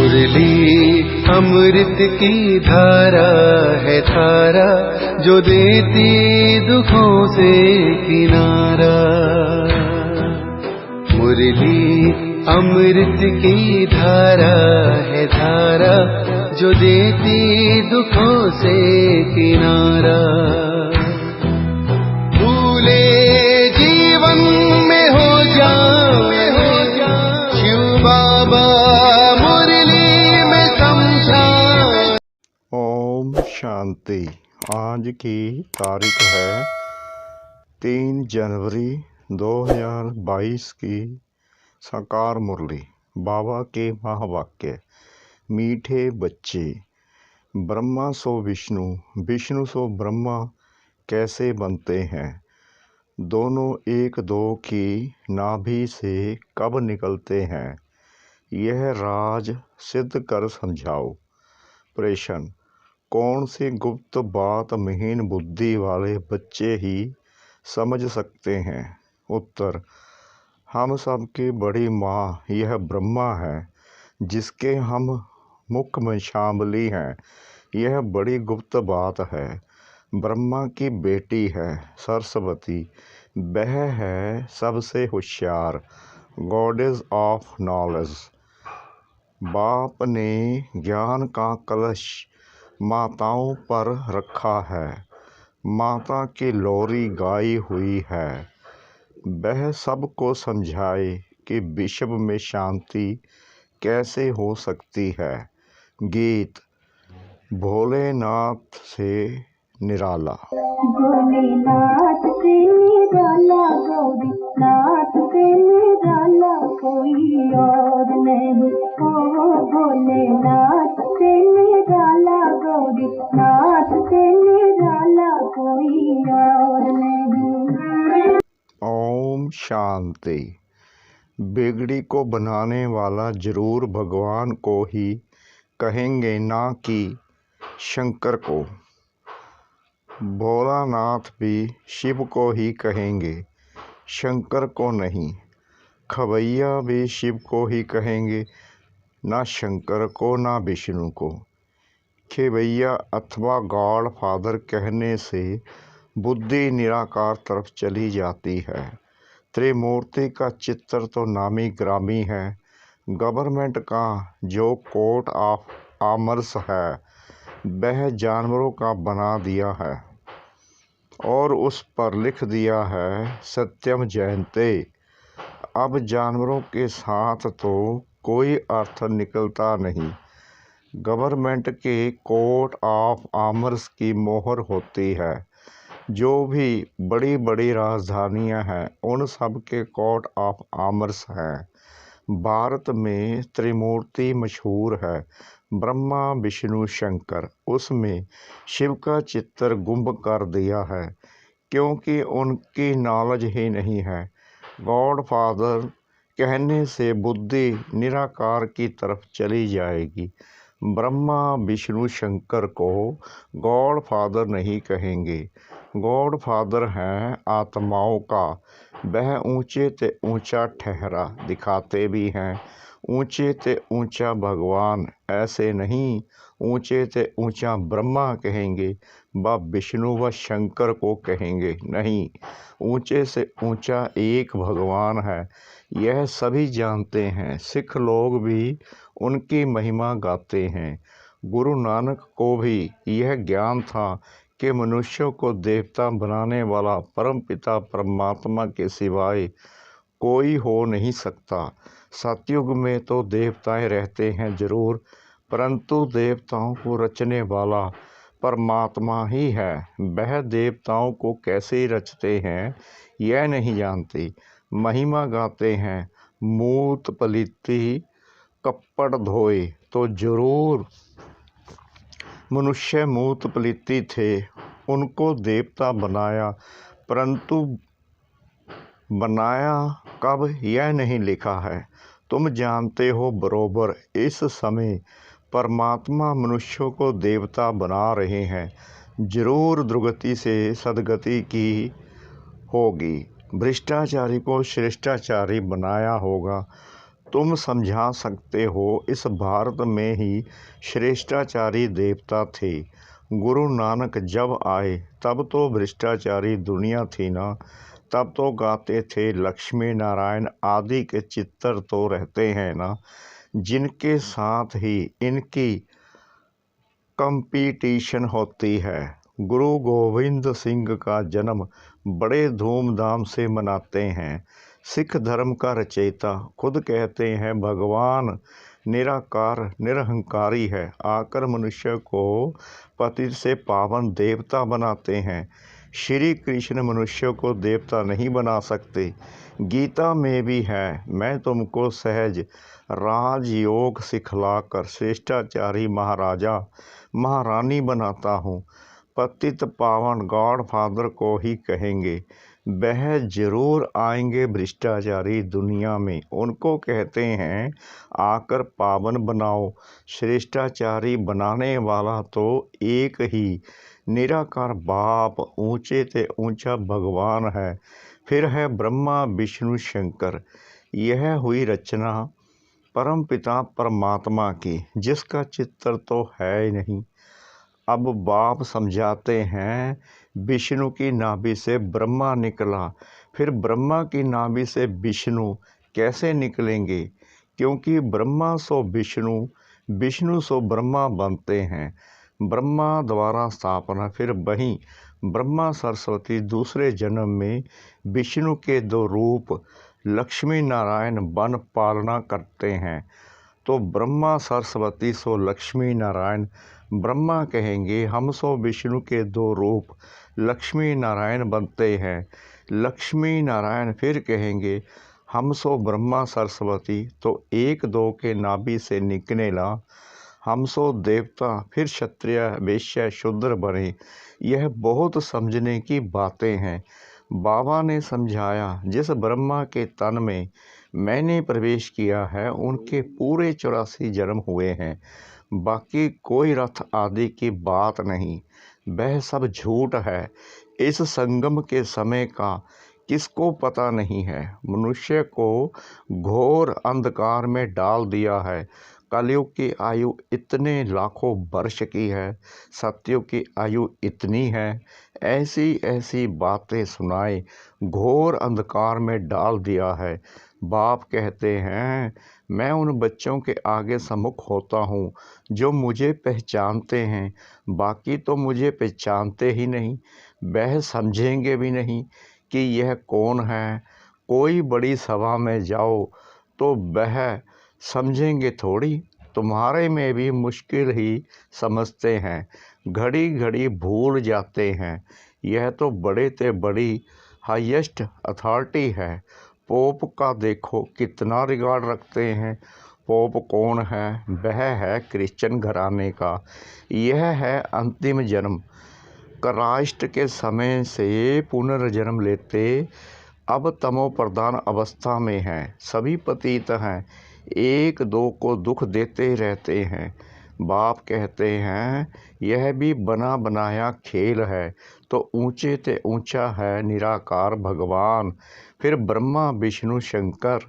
मुरली अमृत की धारा है धारा, जो देती दुखों से किनारा। मुरली अमृत की धारा है धारा, जो देती दुखों से किनारा। भूले जीवन में हो जाए शिव बाबा मुरली में समझाए। ओम शांति। आज की तारीख है 3 जनवरी 2022 की साकार मुरली। बाबा के महावाक्य। मीठे बच्चे, ब्रह्मा सो विष्णु, विष्णु सो ब्रह्मा कैसे बनते हैं? दोनों एक दो की नाभि से कब निकलते हैं? यह राज सिद्ध कर समझाओ। प्रश्न: कौन सी गुप्त बात महीन बुद्धि वाले बच्चे ही समझ सकते हैं? उत्तर: हम सबकी बड़ी माँ यह ब्रह्मा है, जिसके हम मुख में शामिली हैं। यह बड़ी गुप्त बात है। ब्रह्मा की बेटी है सरस्वती, वह है सबसे होशियार, गॉडेस ऑफ नॉलेज। बाप ने ज्ञान का कलश माताओं पर रखा है, माता की लोरी गाई हुई है। वह सबको समझाए कि विश्व में शांति कैसे हो सकती है। गीत। भोलेनाथ से निराला। भोलेनाथ से निराला, गौरीनाथ से निराला कोई और नहीं। ओ भोलेनाथ से निराला, गौरीनाथ से निराला कोई और नहीं। ओम शांति। बिगड़ी को बनाने वाला जरूर भगवान को ही कहेंगे, ना कि शंकर को। भोलानाथ भी शिव को ही कहेंगे, शंकर को नहीं। खवैया भी शिव को ही कहेंगे, ना शंकर को ना विष्णु को। खेवैया अथवा गॉड फादर कहने से बुद्धि निराकार तरफ चली जाती है। त्रिमूर्ति का चित्र तो नामी ग्रामी है। गवर्नमेंट का जो कोर्ट ऑफ आर्म्स है, वह जानवरों का बना दिया है और उस पर लिख दिया है सत्यम जयते। अब जानवरों के साथ तो कोई अर्थ निकलता नहीं। गवर्नमेंट के कोर्ट ऑफ आर्म्स की मोहर होती है। जो भी बड़ी बड़ी राजधानियां हैं, उन सब के कोर्ट ऑफ आर्म्स हैं। भारत में त्रिमूर्ति मशहूर है, ब्रह्मा विष्णु शंकर। उसमें शिव का चित्र गुम कर दिया है, क्योंकि उनकी नॉलेज ही नहीं है। गॉड फादर कहने से बुद्धि निराकार की तरफ चली जाएगी। ब्रह्मा विष्णु शंकर को गॉड फादर नहीं कहेंगे। गॉड फादर हैं आत्माओं का। वह ऊंचे ते ऊंचा ठहरा दिखाते भी हैं। ऊंचे ते ऊंचा भगवान ऐसे नहीं, ऊंचे ते ऊंचा ब्रह्मा कहेंगे व विष्णु व शंकर को कहेंगे नहीं। ऊंचे से ऊंचा एक भगवान है, यह सभी जानते हैं। सिख लोग भी उनकी महिमा गाते हैं। गुरु नानक को भी यह ज्ञान था कि मनुष्यों को देवता बनाने वाला परमपिता परमात्मा के सिवाय कोई हो नहीं सकता। सतयुग में तो देवताएं रहते हैं जरूर, परंतु देवताओं को रचने वाला परमात्मा ही है। वह देवताओं को कैसे रचते हैं यह नहीं जानते। महिमा गाते हैं, मूत पलीती कपड़ धोए। तो जरूर मनुष्य मूत पलीती थे, उनको देवता बनाया, परंतु बनाया कब यह नहीं लिखा है। तुम जानते हो बरोबर इस समय परमात्मा मनुष्यों को देवता बना रहे हैं। जरूर दुर्गति से सदगति की होगी। भ्रष्टाचारी को श्रेष्ठाचारी बनाया होगा। तुम समझा सकते हो इस भारत में ही श्रेष्ठाचारी देवता थे। गुरु नानक जब आए तब तो भ्रष्टाचारी दुनिया थी ना। तब तो गाते थे लक्ष्मी नारायण आदि के चित्तर तो रहते हैं ना, जिनके साथ ही इनकी कंपटीशन होती है। गुरु गोविंद सिंह का जन्म बड़े धूमधाम से मनाते हैं। सिख धर्म का रचयिता खुद कहते हैं भगवान निराकार निरहंकारी है, आकर मनुष्य को पतित से पावन देवता बनाते हैं। श्री कृष्ण मनुष्य को देवता नहीं बना सकते। गीता में भी है, मैं तुमको सहज राजयोग सिखलाकर श्रेष्ठाचारी महाराजा महारानी बनाता हूँ। पतित पावन गॉड फादर को ही कहेंगे। वह जरूर आएंगे भ्रष्टाचारी दुनिया में, उनको कहते हैं आकर पावन बनाओ। श्रेष्ठाचारी बनाने वाला तो एक ही निराकार बाप ऊंचे ते ऊंचा भगवान है। फिर है ब्रह्मा विष्णु शंकर। यह हुई रचना परम पिता परमात्मा की, जिसका चित्र तो है ही नहीं। अब बाप समझाते हैं विष्णु की नाभि से ब्रह्मा निकला, फिर ब्रह्मा की नाभि से विष्णु कैसे निकलेंगे, क्योंकि ब्रह्मा सो विष्णु, विष्णु सो ब्रह्मा बनते हैं। ब्रह्मा द्वारा स्थापना, फिर वहीं ब्रह्मा सरस्वती दूसरे जन्म में विष्णु के दो रूप लक्ष्मी नारायण बन पालना करते हैं। तो ब्रह्मा सरस्वती सो लक्ष्मी नारायण। ब्रह्मा कहेंगे हम सो विष्णु के दो रूप लक्ष्मी नारायण बनते हैं। लक्ष्मी नारायण फिर कहेंगे हम सो ब्रह्मा सरस्वती, तो एक दो के नाभि से निकलेला हम सो देवता, फिर क्षत्रिय वैश्य शूद्र बने। यह बहुत समझने की बातें हैं। बाबा ने समझाया जिस ब्रह्मा के तन में मैंने प्रवेश किया है उनके पूरे 84 जन्म हुए हैं। बाकी कोई रथ आदि की बात नहीं, वह सब झूठ है। इस संगम के समय का किसको पता नहीं है। मनुष्य को घोर अंधकार में डाल दिया है। कलयुग की आयु इतने लाखों वर्ष की है, सत्युग की आयु इतनी है। ऐसी ऐसी बातें सुनाए घोर अंधकार में डाल दिया है। बाप कहते हैं मैं उन बच्चों के आगे सम्मुख होता हूँ जो मुझे पहचानते हैं। बाकी तो मुझे पहचानते ही नहीं, वह समझेंगे भी नहीं कि यह कौन है। कोई बड़ी सभा में जाओ तो वह समझेंगे थोड़ी, तुम्हारे में भी मुश्किल ही समझते हैं, घड़ी घड़ी भूल जाते हैं। यह तो बड़े ते बड़ी हाईएस्ट अथॉरिटी है। पोप का देखो कितना रिगार्ड रखते हैं। पोप कौन है? वह है क्रिश्चियन घराने का। यह है अंतिम जन्म। क्राइस्ट के समय से पुनर्जन्म लेते अब तमो प्रधान अवस्था में हैं। सभी पतित हैं, एक दो को दुख देते रहते हैं। बाप कहते हैं यह भी बना बनाया खेल है, तो ऊंचे ते ऊंचा है निराकार भगवान। फिर ब्रह्मा विष्णु शंकर।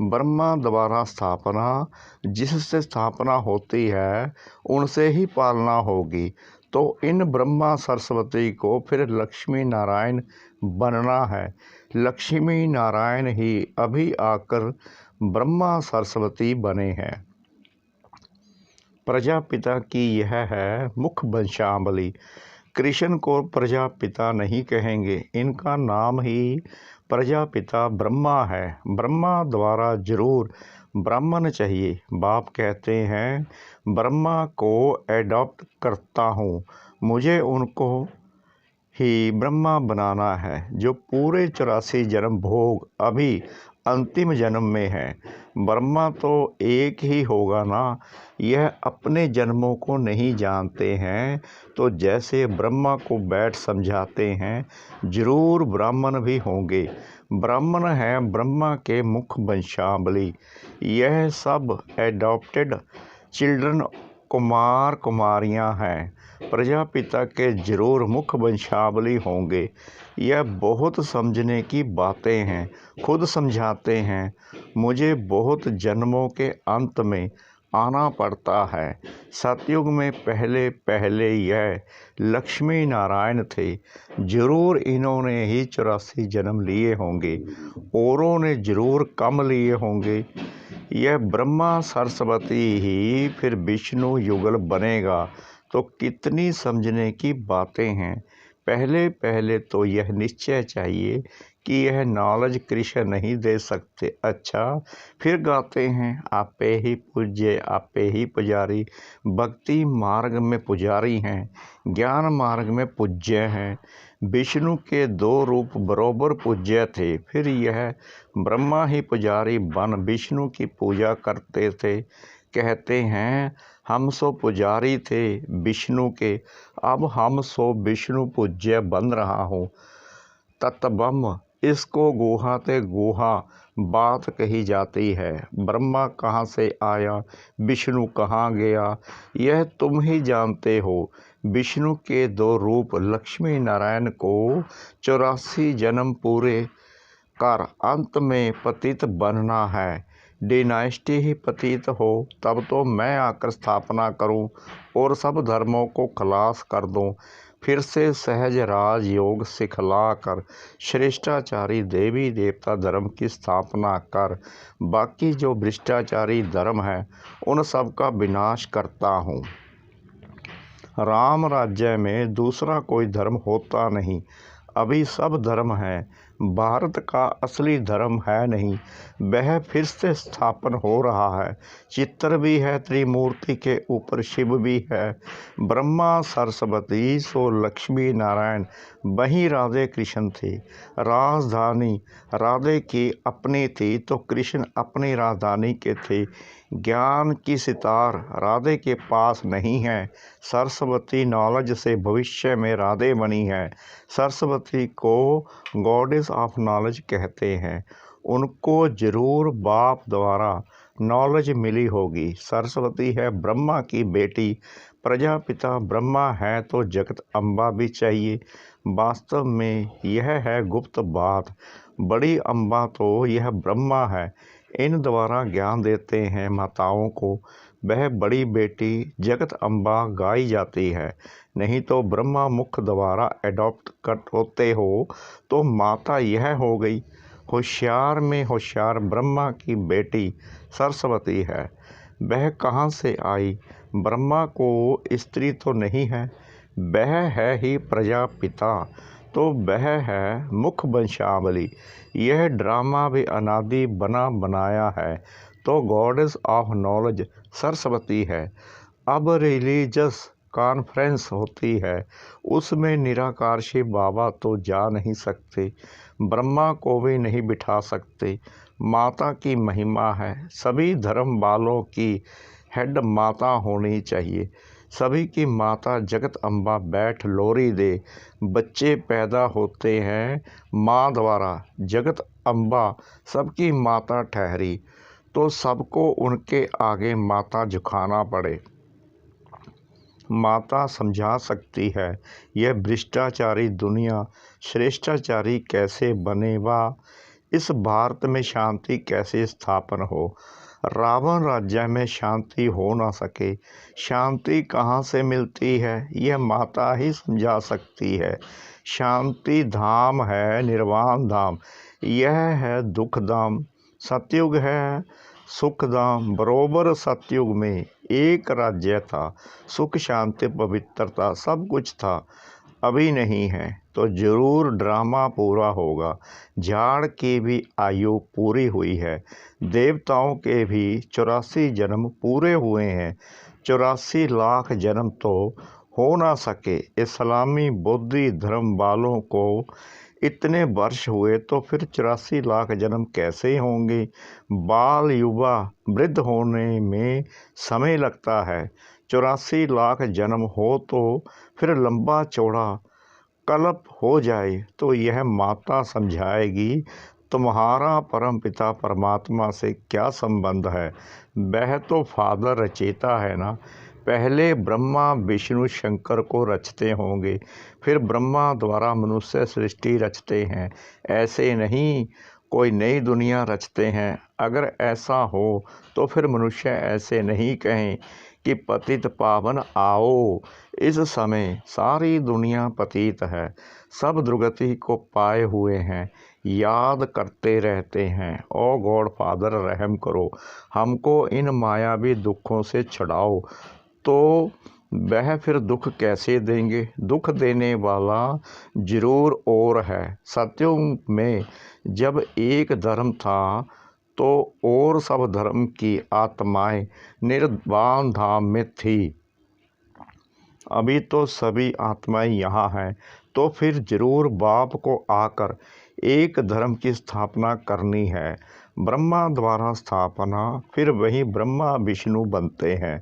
ब्रह्मा द्वारा स्थापना, जिससे स्थापना होती है उनसे ही पालना होगी। तो इन ब्रह्मा सरस्वती को फिर लक्ष्मी नारायण बनना है। लक्ष्मी नारायण ही अभी आकर ब्रह्मा सरस्वती बने हैं। प्रजापिता की यह है मुख्य वंशावली। कृष्ण को प्रजापिता नहीं कहेंगे, इनका नाम ही प्रजापिता ब्रह्मा है। ब्रह्मा द्वारा जरूर ब्राह्मण चाहिए। बाप कहते हैं ब्रह्मा को एडॉप्ट करता हूँ, मुझे उनको ही ब्रह्मा बनाना है जो पूरे 84 जन्म भोग अभी अंतिम जन्म में है। ब्रह्मा तो एक ही होगा ना, यह अपने जन्मों को नहीं जानते हैं। तो जैसे ब्रह्मा को बैठ समझाते हैं, जरूर ब्राह्मण भी होंगे। ब्राह्मण है ब्रह्मा के मुख्य वंशावली। यह सब एडॉप्टेड चिल्ड्रन कुमार कुमारियां हैं। प्रजापिता के जरूर मुख वंशावली होंगे। यह बहुत समझने की बातें हैं। खुद समझाते हैं, मुझे बहुत जन्मों के अंत में आना पड़ता है। सतयुग में पहले पहले यह लक्ष्मी नारायण थे। जरूर इन्होंने ही 84 जन्म लिए होंगे। औरों ने जरूर कम लिए होंगे। यह ब्रह्मा सरस्वती ही फिर विष्णु युगल बनेगा। तो कितनी समझने की बातें हैं। पहले पहले तो यह निश्चय चाहिए कि यह नॉलेज कृष्ण नहीं दे सकते। अच्छा, फिर गाते हैं, आपे ही पूज्य आपे ही पुजारी। भक्ति मार्ग में पुजारी हैं, ज्ञान मार्ग में पूज्य हैं। विष्णु के 2 रूप बरोबर पूज्य थे। फिर यह ब्रह्मा ही पुजारी बन विष्णु की पूजा करते थे। कहते हैं, हम सो पुजारी थे विष्णु के, अब हम सो विष्णु पूज्य बन रहा हूँ। तत्ब्रह्म इसको गुहा ते गुहा बात कही जाती है। ब्रह्मा कहाँ से आया, विष्णु कहाँ गया, यह तुम ही जानते हो। विष्णु के 2 रूप लक्ष्मी नारायण को 84 जन्म पूरे कर अंत में पतित बनना है। डिनाइस्टी ही पतित हो तब तो मैं आकर स्थापना करूं और सब धर्मों को खलास कर दूं। फिर से सहज राज योग सिखला कर श्रेष्ठाचारी देवी देवता धर्म की स्थापना कर बाकी जो भ्रष्टाचारी धर्म है उन सब का विनाश करता हूँ। राम राज्य में दूसरा कोई धर्म होता नहीं। अभी सब धर्म है, भारत का असली धर्म है नहीं। वह फिर से स्थापन हो रहा है। चित्र भी है त्रिमूर्ति के ऊपर, शिव भी है, ब्रह्मा सरस्वती सो लक्ष्मी नारायण वहीं राधे कृष्ण थे। राजधानी राधे की अपनी थी तो कृष्ण अपनी राजधानी के थे। ज्ञान की सितार राधे के पास नहीं है। सरस्वती नॉलेज से भविष्य में राधे बनी है। सरस्वती को गॉडेस ऑफ नॉलेज कहते हैं। उनको जरूर बाप द्वारा नॉलेज मिली होगी। सरस्वती है ब्रह्मा की बेटी। प्रजापिता ब्रह्मा है तो जगत अम्बा भी चाहिए। वास्तव में यह है गुप्त बात। बड़ी अम्बा तो यह ब्रह्मा है। इन द्वारा ज्ञान देते हैं माताओं को। वह बड़ी बेटी जगत अम्बा गाई जाती है। नहीं तो ब्रह्मा मुख द्वारा एडॉप्ट कर होते हो तो माता यह हो गई। होशियार में होशियार ब्रह्मा की बेटी सरस्वती है। वह कहाँ से आई? ब्रह्मा को स्त्री तो नहीं है, वह है ही प्रजापिता, तो वह है मुख वंशावली। यह ड्रामा भी अनादि बना बनाया है। तो गॉडेस ऑफ नॉलेज सरस्वती है। अब रिलीजियस कॉन्फ्रेंस होती है, उसमें निराकारशी बाबा तो जा नहीं सकते, ब्रह्मा को भी नहीं बिठा सकते। माता की महिमा है। सभी धर्म वालों की हेड माता होनी चाहिए। सभी की माता जगत अम्बा बैठ लोरी दे। बच्चे पैदा होते हैं माँ द्वारा। जगत अम्बा सबकी माता ठहरी तो सबको उनके आगे माथा झुकाना पड़े। माता समझा सकती है यह भ्रष्टाचारी दुनिया श्रेष्ठाचारी कैसे बने वा इस भारत में शांति कैसे स्थापन हो। रावण राज्य में शांति हो ना सके। शांति कहाँ से मिलती है यह माता ही समझा सकती है। शांति धाम है निर्वाण धाम, यह है दुख धाम। सतयुग है सुख धाम। बरोबर सतयुग में एक राज्य था, सुख शांति पवित्रता सब कुछ था। अभी नहीं है तो जरूर ड्रामा पूरा होगा। झाड़ की भी आयु पूरी हुई है। देवताओं के भी 84 जन्म पूरे हुए हैं। 84 लाख जन्म तो हो ना सके। इस्लामी बौद्धी धर्म वालों को इतने वर्ष हुए तो फिर 84 लाख जन्म कैसे होंगे। बाल युवा वृद्ध होने में समय लगता है। 84 लाख जन्म हो तो फिर लंबा चौड़ा कल्प हो जाए तो यह माता समझाएगी तुम्हारा परमपिता परमात्मा से क्या संबंध है। वह तो फादर रचेता है ना। पहले ब्रह्मा विष्णु शंकर को रचते होंगे, फिर ब्रह्मा द्वारा मनुष्य सृष्टि रचते हैं। ऐसे नहीं कोई नई दुनिया रचते हैं। अगर ऐसा हो तो फिर मनुष्य ऐसे नहीं कहें कि पतित पावन आओ। इस समय सारी दुनिया पतित है, सब दुर्गति को पाए हुए हैं, याद करते रहते हैं। ओ गॉड फादर रहम करो, हमको इन मायावी दुखों से छुड़ाओ। तो वह फिर दुख कैसे देंगे? दुख देने वाला जरूर और है। सतयुग में जब एक धर्म था तो और सब धर्म की आत्माएं निर्वाण धाम में थी। अभी तो सभी आत्माएं यहाँ हैं, तो फिर जरूर बाप को आकर एक धर्म की स्थापना करनी है। ब्रह्मा द्वारा स्थापना, फिर वही ब्रह्मा विष्णु बनते हैं,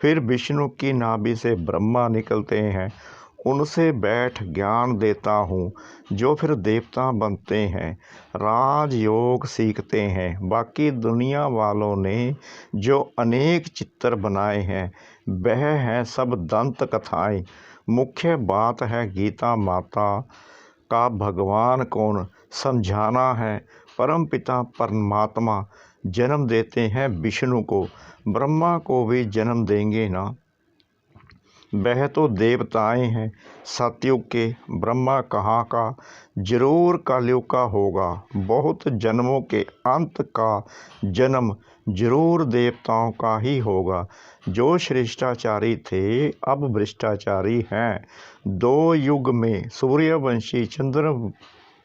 फिर विष्णु की नाभि से ब्रह्मा निकलते हैं, उनसे बैठ ज्ञान देता हूँ, जो फिर देवता बनते हैं, राजयोग सीखते हैं। बाकी दुनिया वालों ने जो अनेक चित्र बनाए हैं वह हैं सब दंत कथाएं। मुख्य बात है गीता माता का भगवान कौन समझाना है। परमपिता परमात्मा जन्म देते हैं विष्णु को, ब्रह्मा को भी जन्म देंगे ना, वह तो देवताएं हैं सतयुग के। ब्रह्मा कहाँ का? जरूर कलयुग का होगा। बहुत जन्मों के अंत का जन्म जरूर देवताओं का ही होगा। जो श्रेष्ठाचारी थे अब भ्रष्टाचारी हैं। दो युग में सूर्यवंशी चंद्र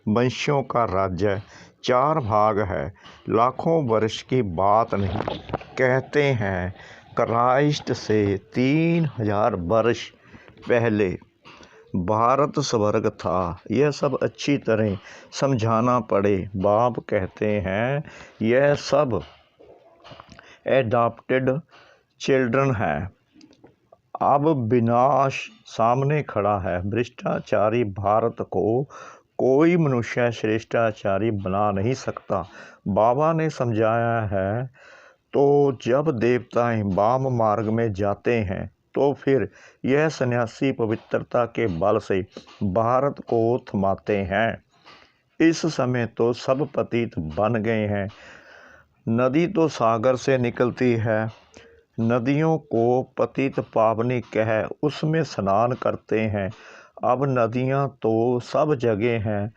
वंशियों का राज्य 4 भाग है। लाखों वर्ष की बात नहीं। कहते हैं क्राइस्ट से 3000 वर्ष पहले भारत स्वर्ग था। यह सब अच्छी तरह समझाना पड़े। बाप कहते हैं यह सब एडॉप्टेड चिल्ड्रन है। अब विनाश सामने खड़ा है। भ्रष्टाचारी भारत को कोई मनुष्य श्रेष्ठाचारी बना नहीं सकता। बाबा ने समझाया है। तो जब देवताएं वाम मार्ग में जाते हैं तो फिर यह सन्यासी पवित्रता के बल से भारत को थमाते हैं। इस समय तो सब पतित बन गए हैं। नदी तो सागर से निकलती है। नदियों को पतित पावनी कह उसमें स्नान करते हैं। अब नदियां तो सब जगह हैं।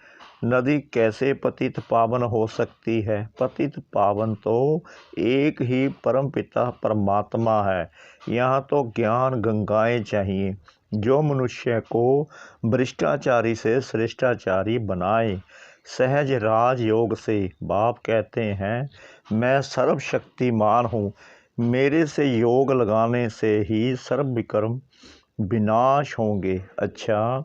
नदी कैसे पतित पावन हो सकती है? पतित पावन तो एक ही परमपिता परमात्मा है। यहाँ तो ज्ञान गंगाएं चाहिए जो मनुष्य को भ्रष्टाचारी से श्रेष्ठाचारी बनाए। सहज राजयोग से बाप कहते हैं मैं सर्वशक्तिमान हूँ। मेरे से योग लगाने से ही सर्व विक्रम विनाश होंगे। अच्छा,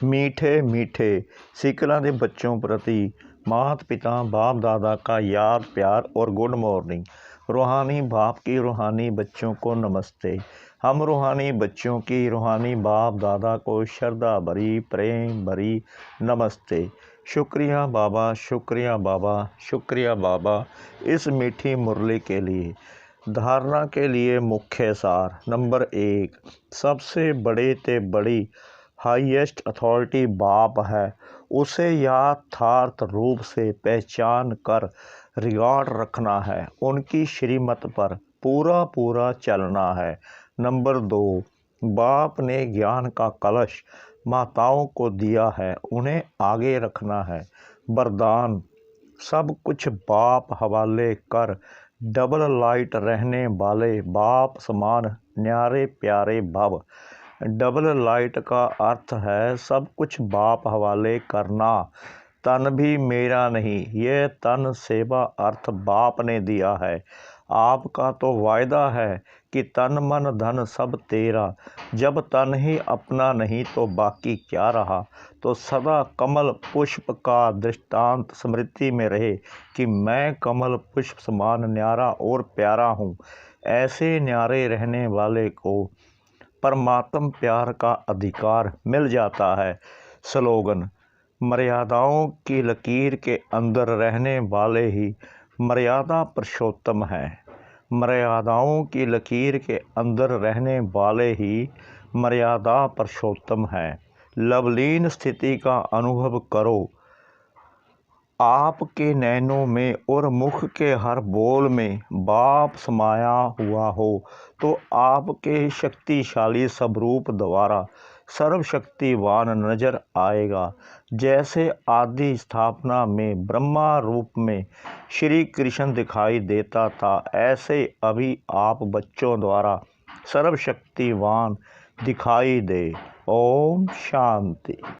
मीठे मीठे सिकलों के बच्चों प्रति माता पिता बाप दादा का याद प्यार और गुड मॉर्निंग। रूहानी बाप की रूहानी बच्चों को नमस्ते। हम रूहानी बच्चों की रूहानी बाप दादा को श्रद्धा भरी प्रेम भरी नमस्ते। शुक्रिया बाबा, शुक्रिया बाबा, शुक्रिया बाबा इस मीठी मुरली के लिए। धारणा के लिए मुख्य सार। नंबर 1, सबसे बड़े ते बड़ी हाईएस्ट अथॉरिटी बाप है। उसे यथार्थ रूप से पहचान कर रिगार्ड रखना है। उनकी श्रीमत पर पूरा पूरा चलना है। नंबर 2, बाप ने ज्ञान का कलश माताओं को दिया है, उन्हें आगे रखना है। वरदान, सब कुछ बाप हवाले कर डबल लाइट रहने वाले बाप समान न्यारे प्यारे भव। डबल लाइट का अर्थ है सब कुछ बाप हवाले करना। तन भी मेरा नहीं, ये तन सेवा अर्थ बाप ने दिया है। आपका तो वायदा है कि तन मन धन सब तेरा। जब तन ही अपना नहीं तो बाकी क्या रहा। तो सदा कमल पुष्प का दृष्टांत स्मृति में रहे कि मैं कमल पुष्प समान न्यारा और प्यारा हूँ। ऐसे न्यारे रहने वाले को परमात्म प्यार का अधिकार मिल जाता है। स्लोगन, मर्यादाओं की लकीर के अंदर रहने वाले ही मर्यादा पुरुषोत्तम हैं। मर्यादाओं की लकीर के अंदर रहने वाले ही मर्यादा पुरुषोत्तम हैं। लवलीन स्थिति का अनुभव करो। आपके नैनों में और मुख के हर बोल में बाप समाया हुआ हो तो आपके शक्तिशाली स्वरूप द्वारा सर्वशक्तिवान नजर आएगा। जैसे आदि स्थापना में ब्रह्मा रूप में श्री कृष्ण दिखाई देता था, ऐसे अभी आप बच्चों द्वारा सर्वशक्तिवान दिखाई दे। ओम शांति।